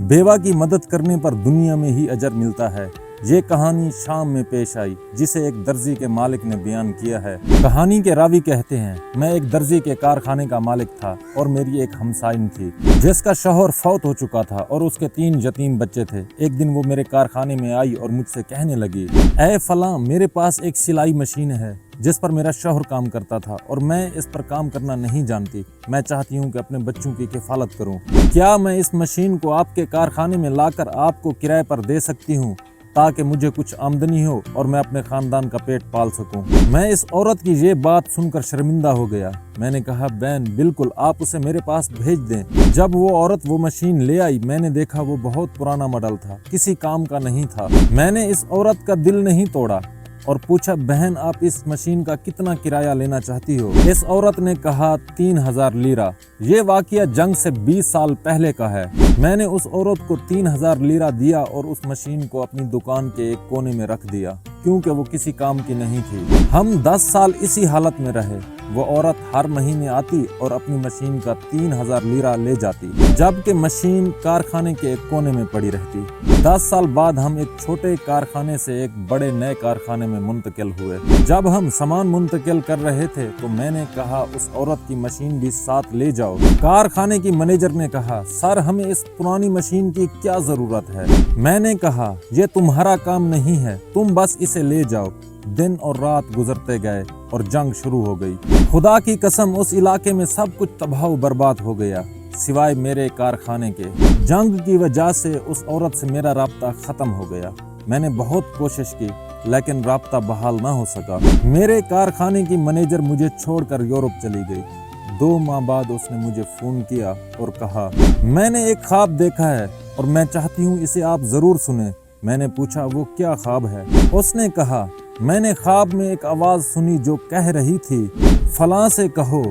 بیوہ کی مدد کرنے پر دنیا میں ہی اجر ملتا ہے۔ یہ کہانی شام میں پیش آئی جسے ایک درزی کے مالک نے بیان کیا ہے۔ کہانی کے راوی کہتے ہیں، میں ایک درزی کے کارخانے کا مالک تھا اور میری ایک ہمسائن تھی جس کا شوہر فوت ہو چکا تھا اور اس کے 3 یتیم بچے تھے۔ ایک دن وہ میرے کارخانے میں آئی اور مجھ سے کہنے لگی، اے فلاں، میرے پاس ایک سلائی مشین ہے جس پر میرا شوہر کام کرتا تھا اور میں اس پر کام کرنا نہیں جانتی۔ میں چاہتی ہوں کہ اپنے بچوں کی کفالت کروں۔ کیا میں اس مشین کو آپ کے کارخانے میں لا کر آپ کو کرائے پر دے سکتی ہوں تاکہ مجھے کچھ آمدنی ہو اور میں اپنے خاندان کا پیٹ پال سکوں؟ میں اس عورت کی یہ بات سن کر شرمندہ ہو گیا۔ میں نے کہا، بہن بالکل، آپ اسے میرے پاس بھیج دیں۔ جب وہ عورت وہ مشین لے آئی، میں نے دیکھا وہ بہت پرانا ماڈل تھا، کسی کام کا نہیں تھا۔ میں نے اس عورت کا دل نہیں توڑا اور پوچھا، بہن آپ اس مشین کا کتنا کرایہ لینا چاہتی ہو؟ اس عورت نے کہا 3000 لیرہ۔ یہ واقعہ جنگ سے 20 سال پہلے کا ہے۔ میں نے اس عورت کو 3000 لیرہ دیا اور اس مشین کو اپنی دکان کے ایک کونے میں رکھ دیا کیونکہ وہ کسی کام کی نہیں تھی۔ ہم 10 سال اسی حالت میں رہے۔ وہ عورت ہر مہینے آتی اور اپنی مشین کا 3000 لیرہ لے جاتی جبکہ مشین کارخانے کے ایک کونے میں پڑی رہتی۔ 10 سال بعد ہم ایک چھوٹے کارخانے سے ایک بڑے نئے کارخانے میں منتقل ہوئے۔ جب ہم سامان منتقل کر رہے تھے تو میں نے کہا، اس عورت کی مشین بھی ساتھ لے جاؤ۔ کارخانے کی مینیجر نے کہا، سر ہمیں اس پرانی مشین کی کیا ضرورت ہے؟ میں نے کہا، یہ تمہارا کام نہیں ہے، تم بس اسے لے جاؤ۔ دن اور رات گزرتے گئے اور جنگ شروع ہو گئی۔ خدا کی قسم، اس علاقے میں سب کچھ تباہ و برباد ہو گیا سوائے میرے کارخانے کے۔ جنگ کی وجہ سے اس عورت سے میرا رابطہ ختم ہو گیا۔ میں نے بہت کوشش کی لیکن رابطہ بحال نہ ہو سکا۔ میرے کارخانے کی مینیجر مجھے چھوڑ کر یورپ چلی گئی۔ 2 ماہ بعد اس نے مجھے فون کیا اور کہا، میں نے ایک خواب دیکھا ہے اور میں چاہتی ہوں اسے آپ ضرور سنیں۔ میں نے پوچھا، وہ کیا خواب ہے؟ اس نے کہا، میں نے خواب میں ایک آواز سنی جو کہہ رہی تھی، فلاں سے کہو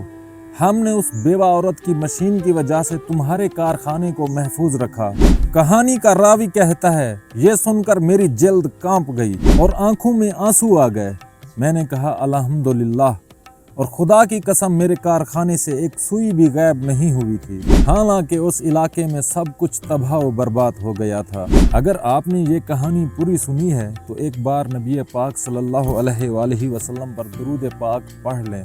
ہم نے اس بیوہ عورت کی مشین کی وجہ سے تمہارے کارخانے کو محفوظ رکھا۔ کہانی کا راوی کہتا ہے، یہ سن کر میری جلد کانپ گئی اور آنکھوں میں آنسو آ گئے۔ میں نے کہا، الحمدللہ، اور خدا کی قسم میرے کارخانے سے ایک سوئی بھی غائب نہیں ہوئی تھی، حالانکہ اس علاقے میں سب کچھ تباہ و برباد ہو گیا تھا۔ اگر آپ نے یہ کہانی پوری سنی ہے تو ایک بار نبی پاک صلی اللہ علیہ وآلہ وسلم پر درود پاک پڑھ لیں۔